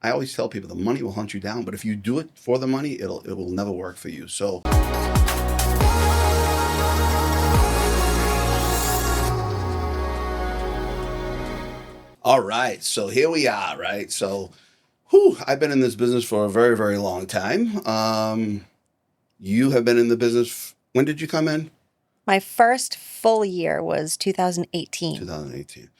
I always tell people the money will hunt you down, but if you do it for the money, it will never work for you. So all right, so here we are, right? So I've been in this business for a very, very long time. You have been in the business. When did you come in? My first full year was 2018. 2018.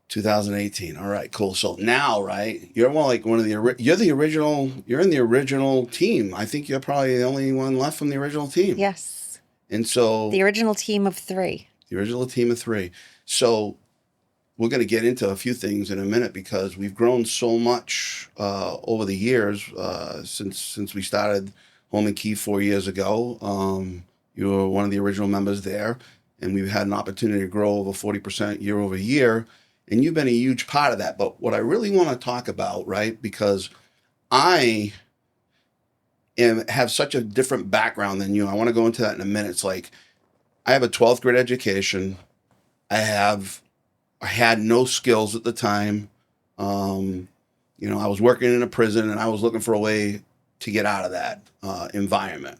2018. All right, cool. So now, right, you're more like one of the, you're the original, you're in the original team. I think you're probably the only one left from the original team. Yes. And so. The original team of 3. The original team of 3. So we're going to get into a few things in a minute because we've grown so much over the years since we started Home & Key 4 years ago. You were one of the original members there, and we've had an opportunity to grow over 40% year over year, and you've been a huge part of that. But what I really want to talk about, right, because I have such a different background than you. I want to go into that in a minute. It's like I have a 12th grade education. I had no skills at the time. I was working in a prison and I was looking for a way to get out of that environment.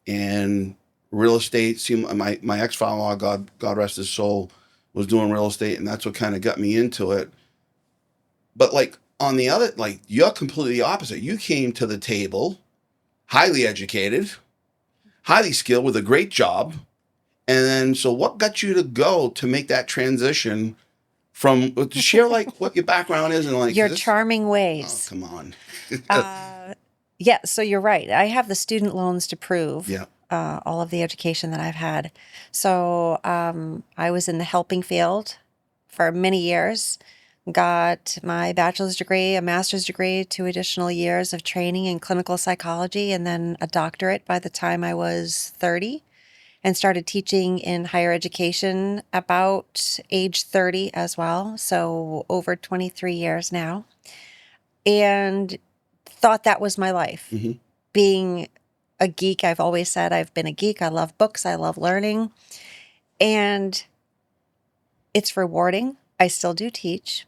And real estate seemed, my ex-father-in-law, God rest his soul, was doing real estate, and that's what kind of got me into it. But like on the other, like you're completely opposite. You came to the table highly educated, highly skilled with a great job. And then, so what got you to go to make that transition from, to share like what your background is and like your charming ways. Oh, come on. Yeah, so you're right. I have the student loans to prove Yeah. All of the education that I've had. So I was in the helping field for many years, got my bachelor's degree, a master's degree, 2 additional years of training in clinical psychology, and then a doctorate by the time I was 30. And started teaching in higher education about age 30 as well. So over 23 years now. And thought that was my life. Mm-hmm. Being a geek, I've always said I've been a geek. I love books. I love learning. And it's rewarding. I still do teach.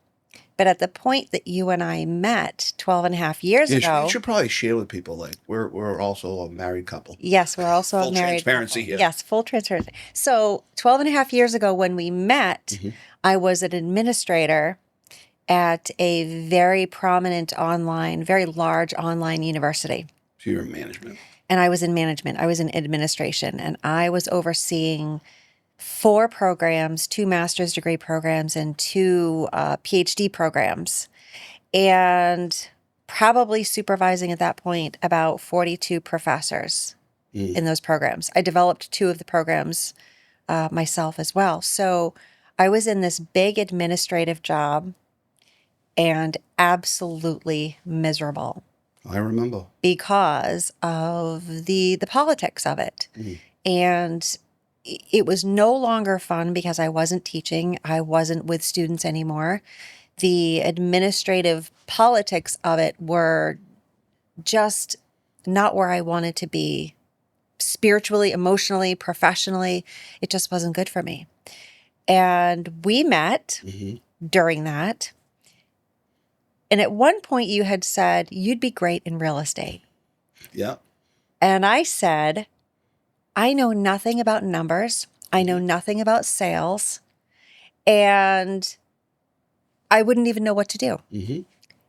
But at the point that you and I met 12 and a half years ago. You should probably share with people, like, we're also a married couple. Yes, we're also a married couple. Full transparency here. Yes, full transparency. So 12 and a half years ago when we met, mm-hmm. I was an administrator at a very prominent online, very large online university. So you're in management. And I was in management. I was in administration. And I was overseeing 4 programs, 2 master's degree programs, and 2 PhD programs, and probably supervising at that point about 42 professors in those programs. I developed 2 of the programs myself as well. So I was in this big administrative job and absolutely miserable. I remember. Because of the politics of it. And it was no longer fun because I wasn't teaching. I wasn't with students anymore. The administrative politics of it were just not where I wanted to be spiritually, emotionally, professionally. It just wasn't good for me. And we met during that. And at one point you had said, you'd be great in real estate. Yeah. And I said, I know nothing about numbers. I know nothing about sales. And I wouldn't even know what to do. Mm-hmm.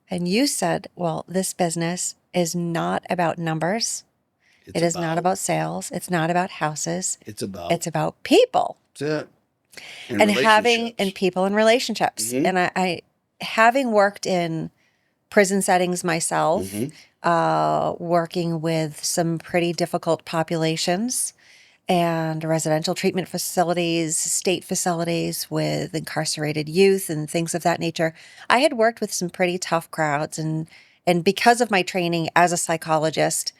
And you said, well, this business is not about numbers. It is not about sales. It's not about houses. It's about people. That's it. And people and relationships. Mm-hmm. And I having worked in prison settings myself, working with some pretty difficult populations and residential treatment facilities, state facilities with incarcerated youth and things of that nature. I had worked with some pretty tough crowds, and because of my training as a psychologist,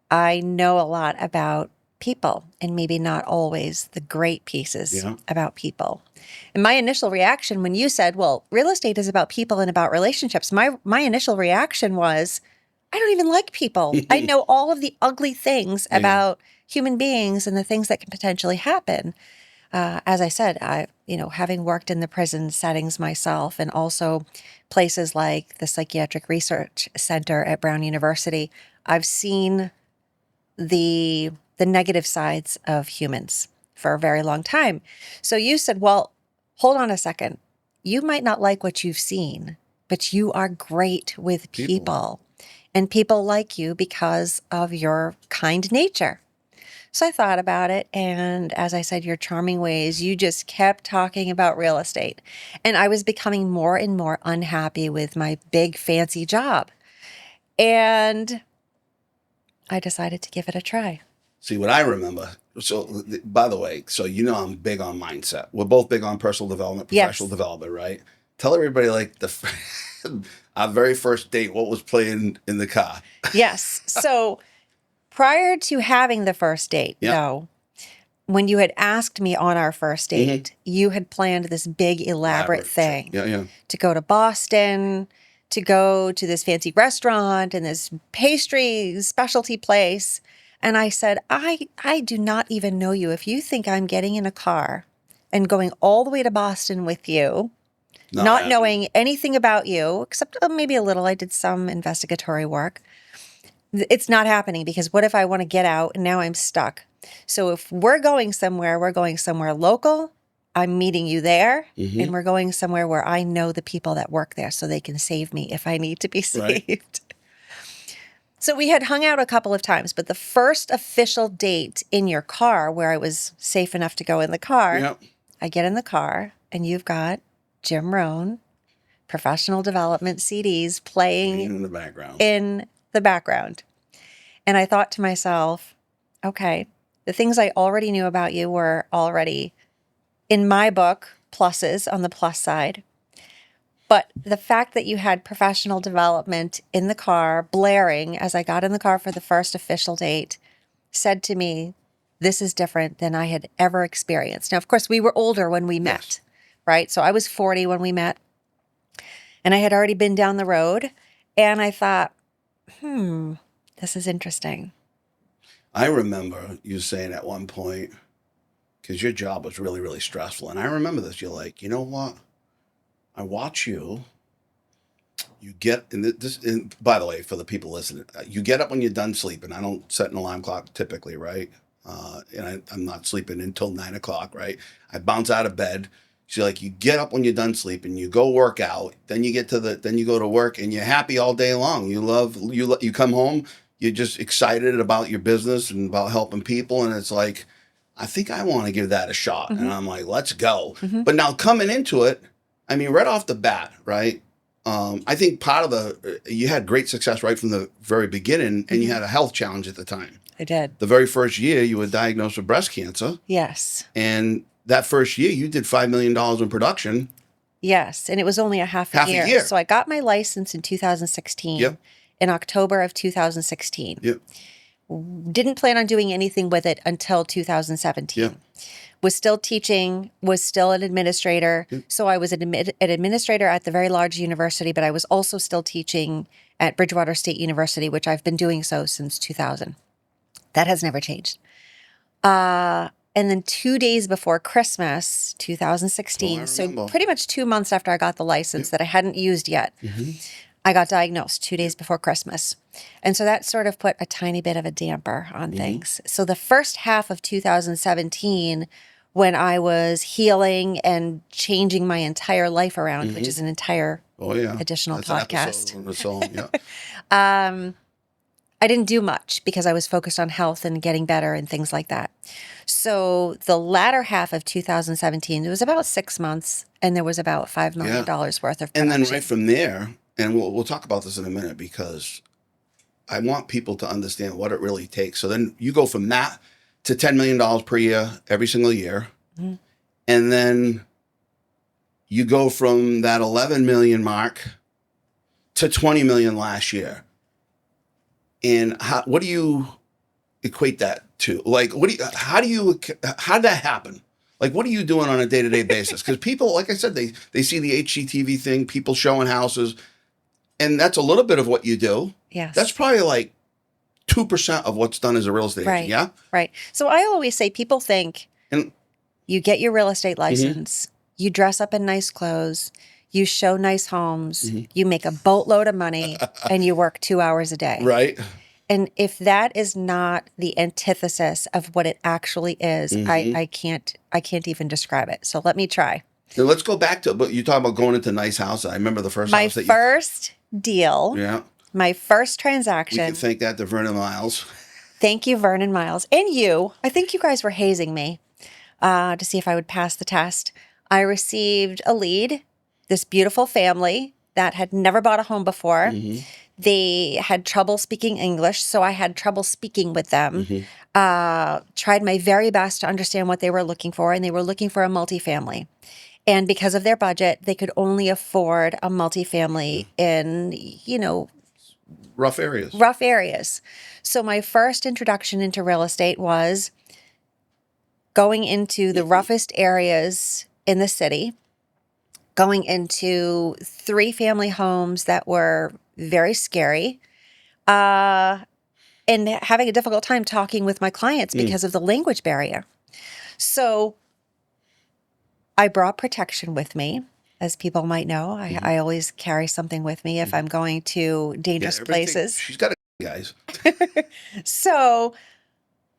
I know a lot about people and maybe not always the great pieces about people. And my initial reaction when you said, well, real estate is about people and about relationships, my initial reaction was, I don't even like people. I know all of the ugly things about human beings and the things that can potentially happen. As I said, having worked in the prison settings myself and also places like the Psychiatric Research Center at Brown University, I've seen the negative sides of humans for a very long time. So you said, well, hold on a second. You might not like what you've seen, but you are great with people. And people like you because of your kind nature. So I thought about it. And as I said, your charming ways, you just kept talking about real estate. And I was becoming more and more unhappy with my big fancy job. And I decided to give it a try. See, what I remember, so by the way, so I'm big on mindset. We're both big on personal development, professional development, right? Tell everybody like our very first date, what was playing in the car. Yes. So prior to having the first date, though, when you had asked me on our first date, you had planned this big elaborate thing to go to Boston, to go to this fancy restaurant and this pastry specialty place. And I said, I do not even know you. If you think I'm getting in a car and going all the way to Boston with you, not knowing anything about you, except maybe a little, I did some investigatory work. It's not happening, because what if I want to get out and now I'm stuck? So if we're going somewhere local, I'm meeting you there, and we're going somewhere where I know the people that work there so they can save me if I need to be saved. Right. So we had hung out a couple of times, but the first official date in your car where I was safe enough to go in the car, I get in the car and you've got Jim Rohn, professional development CDs playing in the background. And I thought to myself, okay, the things I already knew about you were already, in my book, pluses on the plus side. But the fact that you had professional development in the car, blaring as I got in the car for the first official date, said to me, this is different than I had ever experienced. Now, of course, we were older when we met, right? So I was 40 when we met, and I had already been down the road, and I thought, this is interesting. I remember you saying at one point, because your job was really, really stressful, and I remember this, you're like, you know what? I watch you. You get in this. And by the way, for the people listening, you get up when you're done sleeping. I don't set an alarm clock typically, right? And I'm not sleeping until 9 o'clock, right? I bounce out of bed. So like, you get up when you're done sleeping. You go work out. Then you go to work, and you're happy all day long. You come home. You're just excited about your business and about helping people, and it's like, I think I want to give that a shot. And I'm like, let's go. But now coming into it, I mean, right off the bat, right? I think part of you had great success right from the very beginning, and you had a health challenge at the time. I did. The very first year, you were diagnosed with breast cancer. Yes. And that first year, you did $5 million in production. Yes, and it was only a half a year. So I got my license in 2016. Yep. In October of 2016. Yep. Didn't plan on doing anything with it until 2017. Yep. Was still teaching, was still an administrator. So I was an administrator at the very large university, but I was also still teaching at Bridgewater State University, which I've been doing so since 2000. That has never changed. And then 2 days before Christmas, 2016, so pretty much 2 months after I got the license that I hadn't used yet, I got diagnosed 2 days before Christmas. And so that sort of put a tiny bit of a damper on things. So the first half of 2017, when I was healing and changing my entire life around, which is an entire additional podcast. I didn't do much because I was focused on health and getting better and things like that. So the latter half of 2017, it was about 6 months, and there was about $5 million worth of production. And then right from there, and we'll talk about this in a minute, because I want people to understand what it really takes. So then you go from that to $10 million per year, every single year. And then you go from that 11 million mark to 20 million last year. And what do you equate that to? Like, how did that happen? Like, what are you doing on a day-to-day basis? Because people, like I said, they see the HGTV thing, people showing houses, and that's a little bit of what you do. Yes. That's probably like 2% of what's done as a real estate agent, yeah? Right. So I always say, people think you get your real estate license you dress up in nice clothes, you show nice homes, you make a boatload of money, and you work 2 hours a day. Right. And if that is not the antithesis of what it actually is, I can't even describe it. So let me try. Now let's go back to, but you talk about going into nice houses. I remember the first My house that first deal, yeah, my first we transaction. can thank that to Vernon Miles. Thank you, Vernon Miles. And you. I think you guys were hazing me to see if I would pass the test. I received a lead, this beautiful family that had never bought a home before. They had trouble speaking English, so I had trouble speaking with them. Tried my very best to understand what they were looking for, and they were looking for a multifamily. And because of their budget, they could only afford a multifamily in, Rough areas. rough areas. So my first introduction into real estate was going into the roughest areas in the city, going into 3 family homes that were very scary, and having a difficult time talking with my clients because of the language barrier. So I brought protection with me. As people might know, I always carry something with me if I'm going to dangerous places. She's got it, guys. So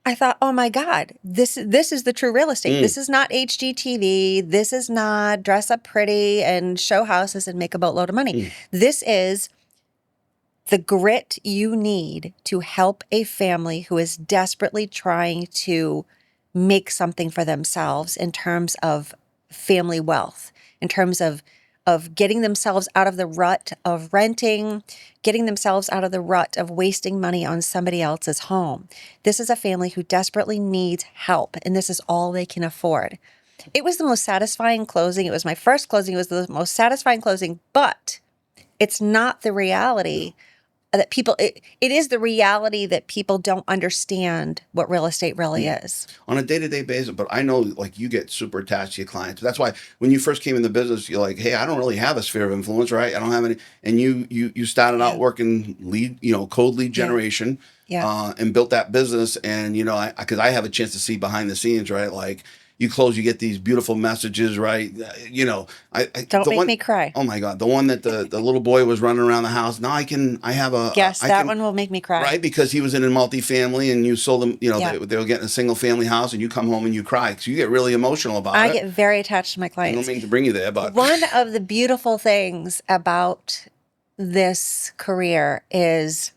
I thought, oh my God, this is the true real estate. This is not HGTV. This is not dress up pretty and show houses and make a boatload of money. This is the grit you need to help a family who is desperately trying to make something for themselves in terms of family wealth, in terms of getting themselves out of the rut of renting, getting themselves out of the rut of wasting money on somebody else's home. This is a family who desperately needs help, and this is all they can afford. It was the most satisfying closing. It was my first closing. It was the most satisfying closing, but it's not the reality that people, it is the reality that people don't understand what real estate really is. On a day-to-day basis, but I know like you get super attached to your clients. That's why when you first came in the business, you're like, hey, I don't really have a sphere of influence, right? I don't have any. And you started out working lead, code lead generation, and built that business. And, because I have a chance to see behind the scenes, right? Like, you close, you get these beautiful messages, right? Don't make me cry. Oh my God. The one that the little boy was running around the house. Now that one will make me cry. Right. Because he was in a multifamily and you sold them, they were getting a single family house and you come home and you cry. So you get really emotional about it. I get very attached to my clients. I don't mean to bring you there, but one of the beautiful things about this career is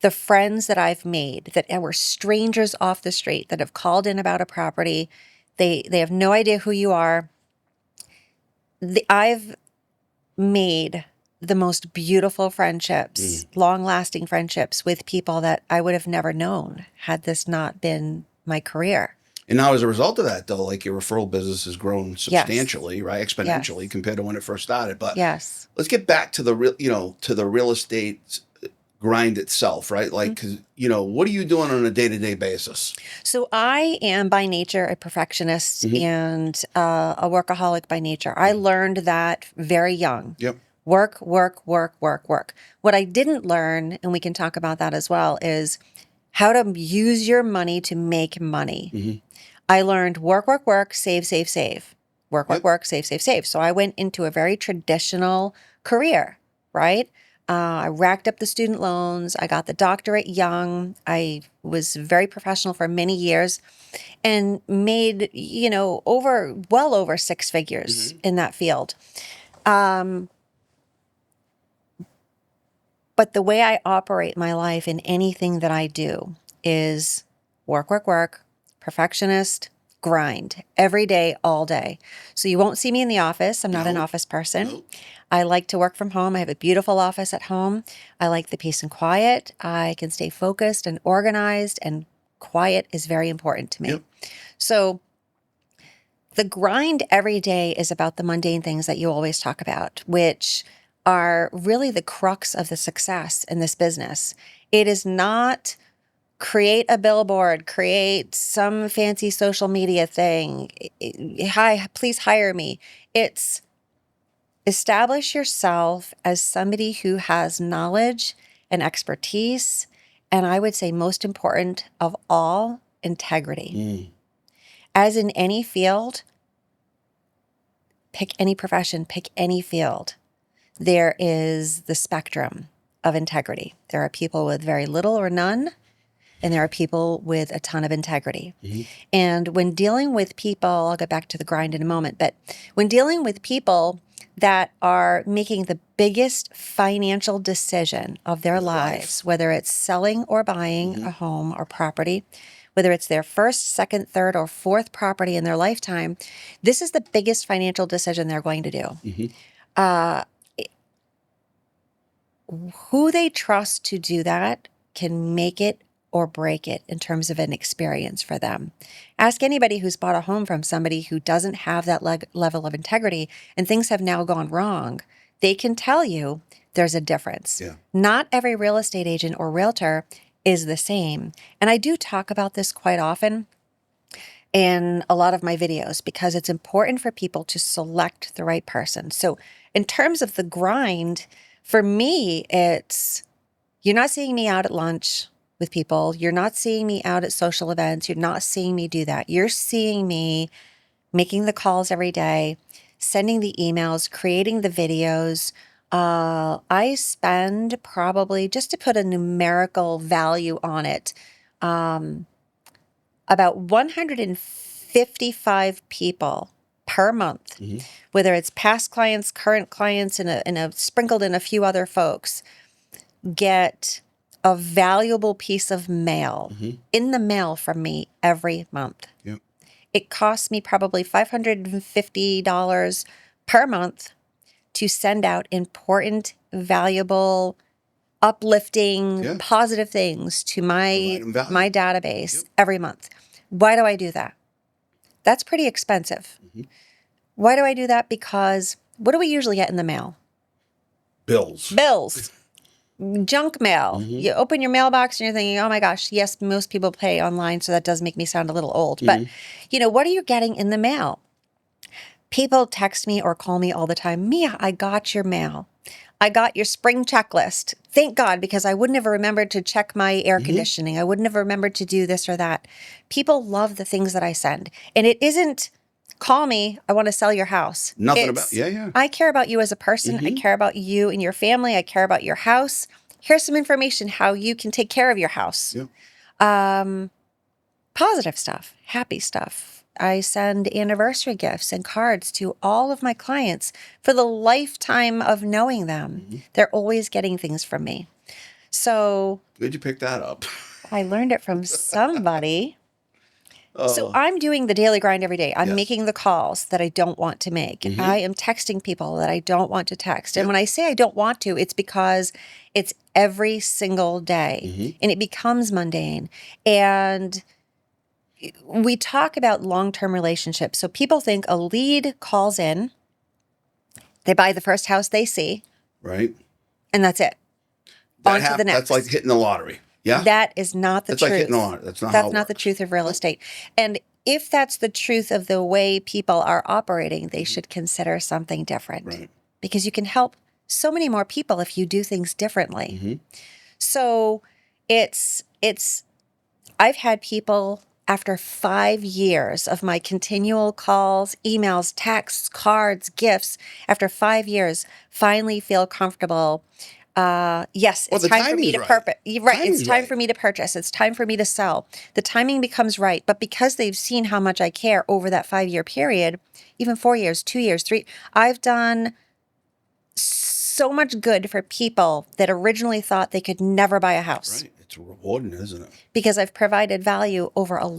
the friends that I've made that were strangers off the street that have called in about a property. They have no idea who you are. I've made the most beautiful friendships, long-lasting friendships with people that I would have never known had this not been my career. And now as a result of that, though, like your referral business has grown substantially, right? Exponentially compared to when it first started. But let's get back to the real estate grind itself, right? Like, because, what are you doing on a day-to-day basis? So I am by nature a perfectionist and a workaholic by nature. I learned that very young. Yep. Work, work, work, work, work. What I didn't learn, and we can talk about that as well, is how to use your money to make money. I learned work, work, work, save, save, save. Work, work, work, save, save, save. So I went into a very traditional career, right? I racked up the student loans. I got the doctorate young. I was very professional for many years and made, well over 6 figures in that field. But the way I operate my life in anything that I do is work, work, work, perfectionist, grind every day, all day. So you won't see me in the office. I'm not an office person. I like to work from home. I have a beautiful office at home. I like the peace and quiet. I can stay focused and organized, and quiet is very important to me. So the grind every day is about the mundane things that you always talk about, which are really the crux of the success in this business. It is not create a billboard, create some fancy social media thing. Hi, please hire me. It's establish yourself as somebody who has knowledge and expertise, and I would say most important of all, integrity. As in any field, pick any profession, pick any field, there is the spectrum of integrity. There are people with very little or none, and there are people with a ton of integrity. Mm-hmm. And when dealing with people, I'll get back to the grind in a moment, but when dealing with people that are making the biggest financial decision of their lives, whether it's selling or buying mm-hmm. a home or property, whether it's their first, second, third, or fourth property in their lifetime, this is the biggest financial decision they're going to do. Mm-hmm. Who they trust to do that can make it or break it in terms of an experience for them. Ask anybody who's bought a home from somebody who doesn't have that level of integrity and things have now gone wrong. They can tell you there's a difference. Yeah. Not every real estate agent or realtor is the same. And I do talk about this quite often in a lot of my videos because it's important for people to select the right person. So in terms of the grind, for me, it's you're not seeing me out at lunch with people. You're not seeing me out at social events. You're not seeing me do that. You're seeing me making the calls every day, sending the emails, creating the videos. I spend probably, just to put a numerical value on it, about 155 people per month, mm-hmm. whether it's past clients, current clients, and sprinkled in a few other folks, get a valuable piece of mail mm-hmm. in the mail from me every month. Yep. It costs me probably $550 per month to send out important, valuable, uplifting, positive things to my database yep. every month. Why do I do that? That's pretty expensive. Mm-hmm. Why do I do that? Because what do we usually get in the mail? Bills. Junk mail. Mm-hmm. You open your mailbox and you're thinking, oh my gosh, yes, most people pay online, so that does make me sound a little old. Mm-hmm. But, what are you getting in the mail? People text me or call me all the time. Mia, I got your mail. I got your spring checklist. Thank God, because I wouldn't have remembered to check my air mm-hmm. conditioning. I wouldn't have remembered to do this or that. People love the things that I send. And it isn't, call me, I want to sell your house. I care about you as a person. Mm-hmm. I care about you and your family. I care about your house. Here's some information how you can take care of your house. Yep. Positive stuff, happy stuff. I send anniversary gifts and cards to all of my clients for the lifetime of knowing them. Mm-hmm. They're always getting things from me. So where'd you pick that up? I learned it from somebody. So I'm doing the daily grind every day. I'm making the calls that I don't want to make. Mm-hmm. I am texting people that I don't want to text. Yep. And when I say I don't want to, it's because it's every single day mm-hmm. and it becomes mundane. And we talk about long-term relationships. So people think a lead calls in, they buy the first house they see. Right. And that's it. On to the next. That's like hitting the lottery. Yeah. That is not the truth. That's like hitting the lottery. That's not the truth of real estate. And if that's the truth of the way people are operating, they should consider something different. Right. Because you can help so many more people if you do things differently. Mm-hmm. So I've had people after 5 years of my continual calls, emails, texts, cards, gifts, after 5 years, finally feel comfortable. Yes, it's time for me to purchase. Right, it's time for me to purchase. It's time for me to sell. The timing becomes right, but because they've seen how much I care over that 5-year period, even 4 years, 2 years, 3, I've done so much good for people that originally thought they could never buy a house. Right. It's rewarding, isn't it? Because I've provided value over a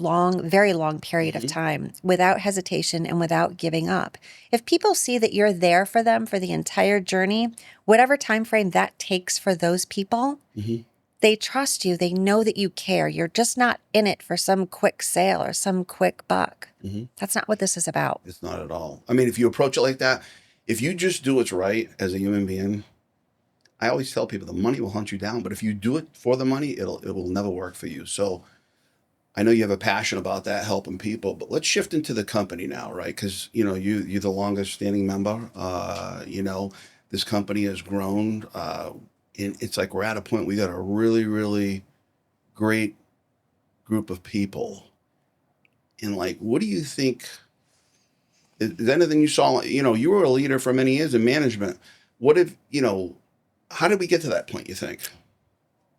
very long period mm-hmm. of time without hesitation and without giving up. If people see that you're there for them for the entire journey, whatever time frame that takes for those people, mm-hmm. they trust you. They know that you care. You're just not in it for some quick sale or some quick buck. Mm-hmm. That's not what this is about. It's not at all. I mean, if you approach it like that, if you just do what's right as a human being, I always tell people the money will hunt you down, but if you do it for the money, it will never work for you. So I know you have a passion about that, helping people, but let's shift into the company now, right? Because, you're the longest standing member. This company has grown. And it's like we're at a point, we got a really, really great group of people. And what do you think Is anything you saw, you were a leader for many years in management. What if, how did we get to that point, you think?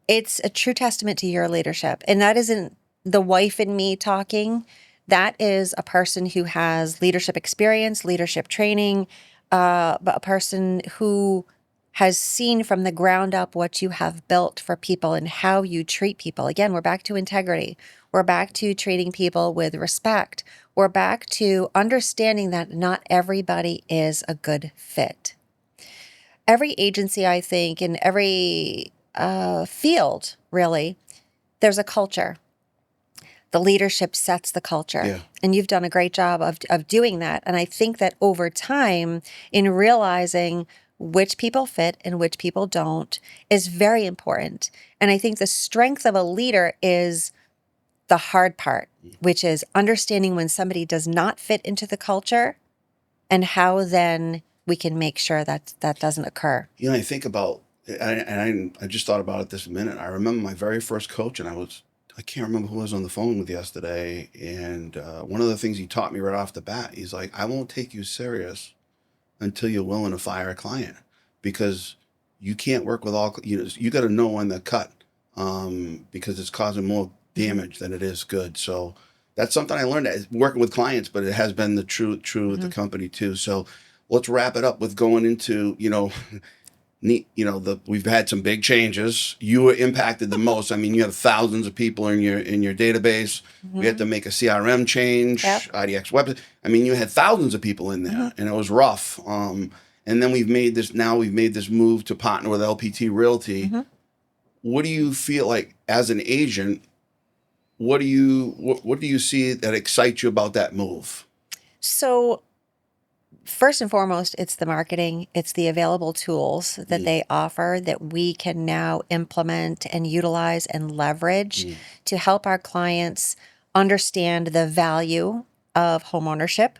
It's a true testament to your leadership. And that isn't the wife in me talking. That is a person who has leadership experience, leadership training, but a person who has seen from the ground up what you have built for people and how you treat people. Again, we're back to integrity. We're back to treating people with respect. We're back to understanding that not everybody is a good fit. Every agency, I think, in every field, really, there's a culture. The leadership sets the culture. Yeah. And you've done a great job of doing that. And I think that over time, in realizing which people fit and which people don't is very important. And I think the strength of a leader is the hard part, which is understanding when somebody does not fit into the culture and how then we can make sure that that doesn't occur. I think about, and I just thought about it this minute. I remember my very first coach, and I can't remember who I was on the phone with yesterday. And one of the things he taught me right off the bat, he's like, I won't take you serious until you're willing to fire a client, because you can't work with all, you got to know when to cut, because it's causing more damage than it is good. So that's something I learned working with clients, but it has been the true with the company too. So let's wrap it up with going into, we've had some big changes. You were impacted the most. I mean, you have thousands of people in your database. We had to make a CRM change, IDX website. I mean, you had thousands of people in there, and it was rough. And then we've made this move to partner with LPT Realty. What do you feel like as an agent? What do you see that excites you about that move? So first and foremost, it's the marketing. It's the available tools that they offer that we can now implement and utilize and leverage to help our clients understand the value of homeownership,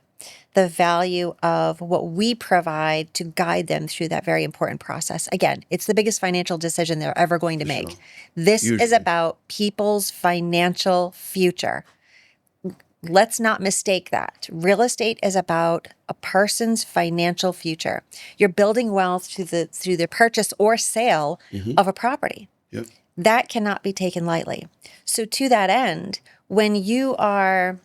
the value of what we provide to guide them through that very important process. Again, it's the biggest financial decision they're ever going to make. Sure. This Usually is about people's financial future. Let's not mistake that. Real estate is about a person's financial future. You're building wealth through the purchase or sale of a property. Yep. That cannot be taken lightly. So to that end, when you are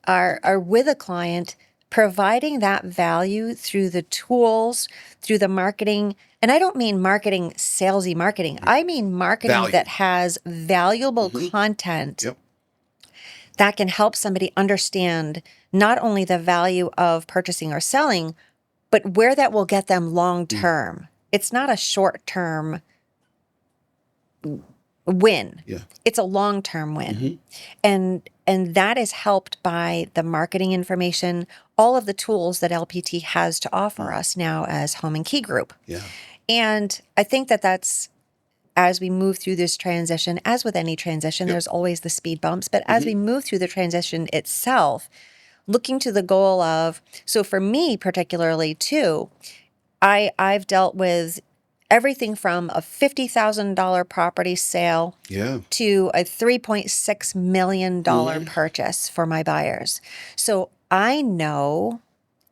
with a client, providing that value through the tools, through the marketing, and I don't mean marketing, salesy marketing. I mean marketing that has valuable content that can help somebody understand not only the value of purchasing or selling, but where that will get them long term. It's not a short term win. Yeah. It's a long term win. And that is helped by the marketing information, all of the tools that LPT has to offer us now as Home and Key Group. Yeah. And I think that that's, as we move through this transition, as with any transition, there's always the speed bumps. But as we move through the transition itself, looking to the goal of, so for me particularly too, I've dealt with everything from a $50,000 property sale to a $3.6 million purchase for my buyers. So I know,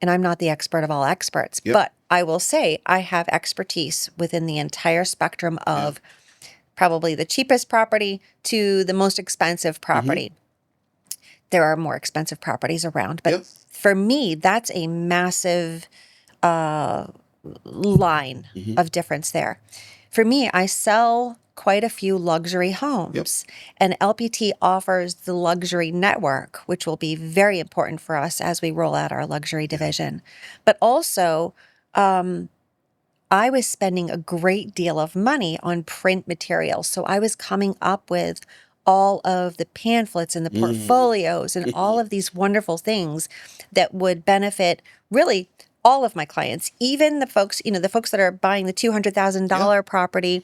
and I'm not the expert of all experts, but I will say I have expertise within the entire spectrum of probably the cheapest property to the most expensive property. There are more expensive properties around, but for me, that's a massive line of difference there. For me, I sell quite a few luxury homes, and LPT offers the luxury network, which will be very important for us as we roll out our luxury division. But also, I was spending a great deal of money on print materials. So I was coming up with all of the pamphlets and the portfolios and all of these wonderful things that would benefit really all of my clients, even the folks, the folks that are buying the $200,000 property.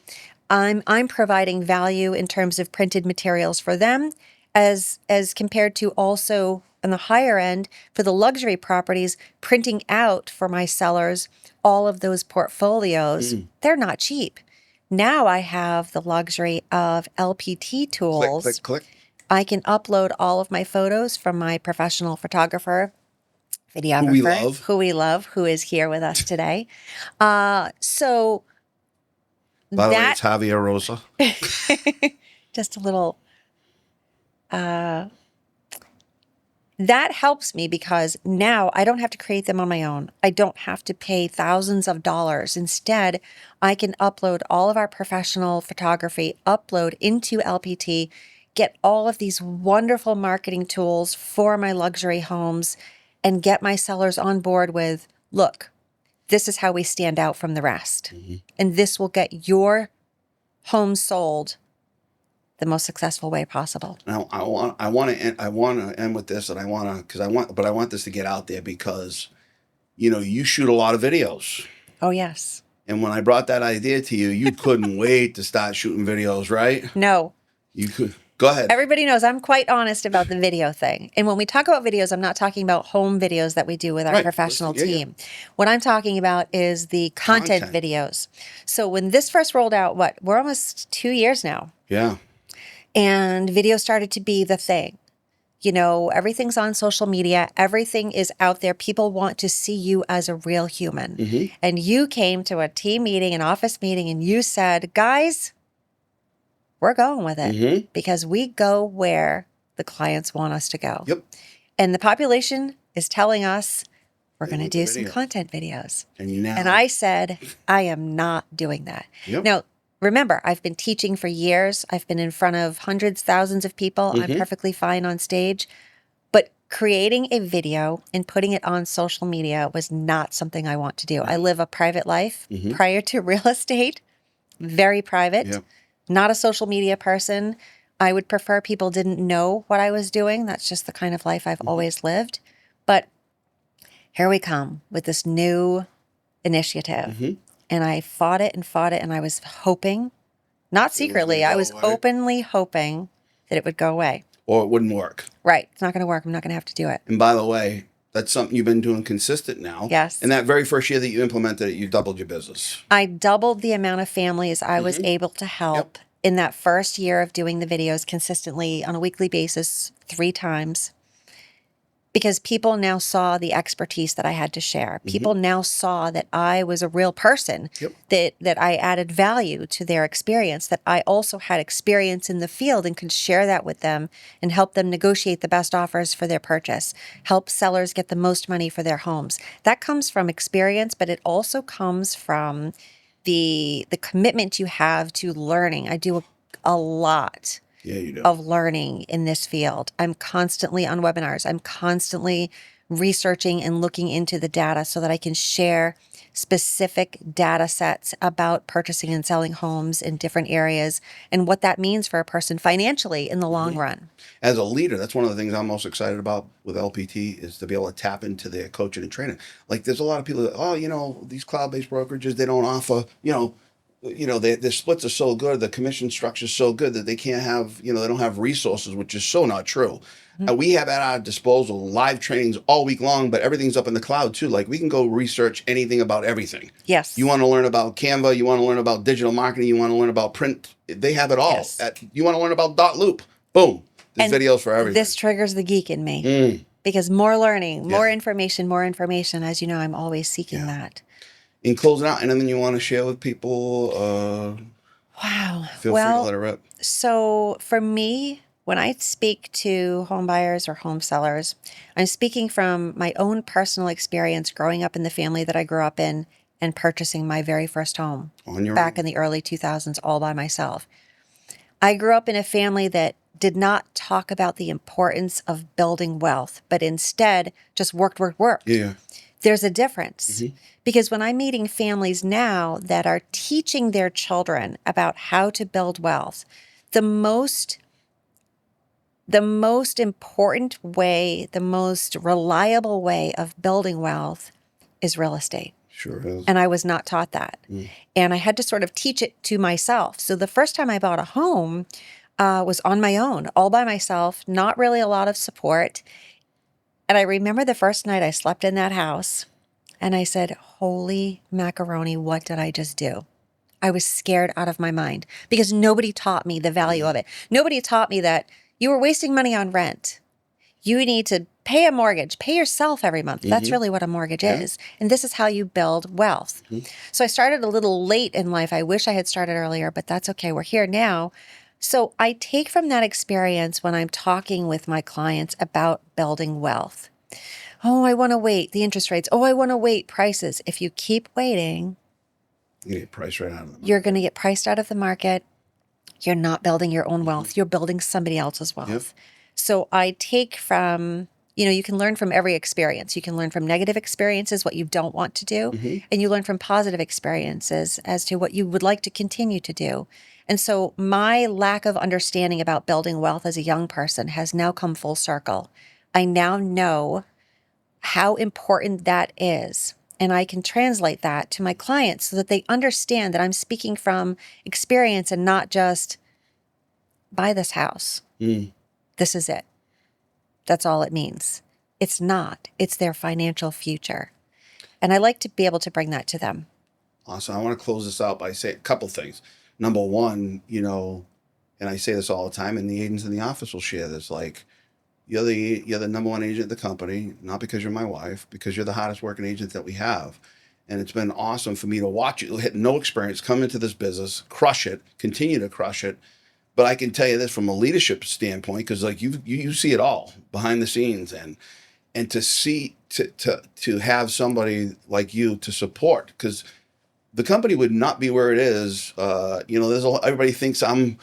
I'm providing value in terms of printed materials for them, as compared to also on the higher end for the luxury properties, printing out for my sellers all of those portfolios. They're not cheap. Now I have the luxury of LPT tools. Click, click, click. I can upload all of my photos from my professional photographer videographer who we love, who is here with us today. So by the way, it's Javier Rosa. Just a little. That helps me because now I don't have to create them on my own. I don't have to pay thousands of dollars. Instead, I can upload all of our professional photography, upload into LPT, get all of these wonderful marketing tools for my luxury homes, and get my sellers on board with, look, this is how we stand out from the rest. Mm-hmm. And this will get your home sold the most successful way possible. Now, I want to end with this, and I want this to get out there because, you shoot a lot of videos. Oh, yes. And when I brought that idea to you, you couldn't wait to start shooting videos, right? No. You could. Go ahead. Everybody knows I'm quite honest about the video thing. And when we talk about videos, I'm not talking about home videos that we do with our professional team. Yeah. What I'm talking about is the content videos. So when this first rolled out, we're almost 2 years now. Yeah. And video started to be the thing. Everything's on social media. Everything is out there. People want to see you as a real human. Mm-hmm. And you came to a team meeting, an office meeting, and you said, guys, we're going with it. Mm-hmm. Because we go where the clients want us to go. Yep. And the population is telling us we're going to do some content videos. And I said, I am not doing that. Yep. Now, remember, I've been teaching for years. I've been in front of hundreds, thousands of people. Mm-hmm. I'm perfectly fine on stage. But creating a video and putting it on social media was not something I want to do. I live a private life prior to real estate, very private, not a social media person. I would prefer people didn't know what I was doing. That's just the kind of life I've always lived. But here we come with this new initiative. Mm-hmm. And I fought it, and I was hoping, not secretly, I was openly hoping that it would go away. Or it wouldn't work. Right. It's not going to work. I'm not going to have to do it. And by the way, that's something you've been doing consistent now. Yes. And that very first year that you implemented it, you doubled your business. I doubled the amount of families I was able to help in that first year of doing the videos consistently on a weekly basis 3 times. Because people now saw the expertise that I had to share. People now saw that I was a real person, that I added value to their experience, that I also had experience in the field and could share that with them and help them negotiate the best offers for their purchase, help sellers get the most money for their homes. That comes from experience, but it also comes from the commitment you have to learning. I do a lot of learning in this field. I'm constantly on webinars. I'm constantly researching and looking into the data so that I can share specific data sets about purchasing and selling homes in different areas and what that means for a person financially in the long run. As a leader, that's one of the things I'm most excited about with LPT is to be able to tap into their coaching and training. Like there's a lot of people that, these cloud-based brokerages, they don't offer, their splits are so good, the commission structure is so good that they can't have, they don't have resources, which is so not true. Mm-hmm. We have at our disposal live trainings all week long, but everything's up in the cloud too. Like we can go research anything about everything. Yes. You want to learn about Canva, you want to learn about digital marketing, you want to learn about print, they have it all. Yes. You want to learn about Loop, boom, there's videos for everything. This triggers the geek in me because more learning, more information, as you know, I'm always seeking that. In closing out, anything you want to share with people? Wow. Feel free to let it rip. So for me, when I speak to home buyers or home sellers, I'm speaking from my own personal experience growing up in the family that I grew up in and purchasing my very first home back in the early 2000s all by myself. I grew up in a family that did not talk about the importance of building wealth, but instead just worked. Yeah. There's a difference because when I'm meeting families now that are teaching their children about how to build wealth, the most important way, the most reliable way of building wealth is real estate. Sure is. And I was not taught that. And I had to sort of teach it to myself. So the first time I bought a home was on my own, all by myself, not really a lot of support. And I remember the first night I slept in that house and I said, holy macaroni, what did I just do? I was scared out of my mind because nobody taught me the value of it. Nobody taught me that you were wasting money on rent. You need to pay a mortgage, pay yourself every month. That's really what a mortgage is. And this is how you build wealth. So I started a little late in life. I wish I had started earlier, but that's okay. We're here now. So I take from that experience when I'm talking with my clients about building wealth. Oh, I want to wait. The interest rates. Oh, I want to wait. Prices. If you keep waiting, you get priced right out of the market. You're going to get priced out of the market. You're not building your own wealth. You're building somebody else's wealth. So I take from, you can learn from every experience. You can learn from negative experiences, what you don't want to do, and you learn from positive experiences as to what you would like to continue to do. And so my lack of understanding about building wealth as a young person has now come full circle. I now know how important that is. And I can translate that to my clients so that they understand that I'm speaking from experience and not just buy this house. This is it. That's all it means. It's not. It's their financial future. And I like to be able to bring that to them. Awesome. I want to close this out by saying a couple things. Number one, and I say this all the time, and the agents in the office will share this, like, you're the number one agent at the company, not because you're my wife, because you're the hardest working agent that we have. And it's been awesome for me to watch you hit no experience, come into this business, crush it, continue to crush it. But I can tell you this from a leadership standpoint, because like you see it all behind the scenes, and to see to have somebody like you to support, because the company would not be where it is. Everybody thinks I'm,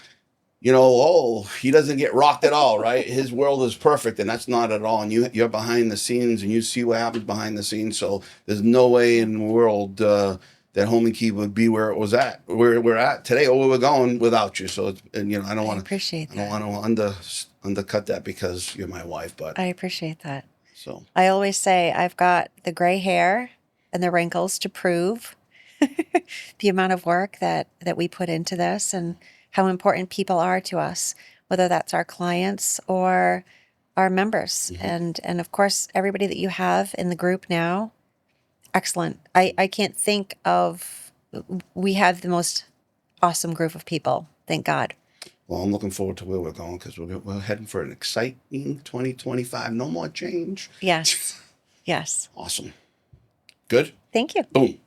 he doesn't get rocked at all, right? His world is perfect, and that's not at all. And you're behind the scenes, and you see what happens behind the scenes. So there's no way in the world that Home and Key would be where it was at, where we're at today, or where we're going without you. So I don't want to appreciate that. I don't want to undercut that because you're my wife, but I appreciate that. So I always say I've got the gray hair and the wrinkles to prove the amount of work that we put into this and how important people are to us, whether that's our clients or our members. And of course, everybody that you have in the group now, excellent. I can't think of, we have the most awesome group of people. Thank God. Well, I'm looking forward to where we're going, because we're heading for an exciting 2025. No more change. Yes. Yes. Awesome. Good. Thank you. Boom.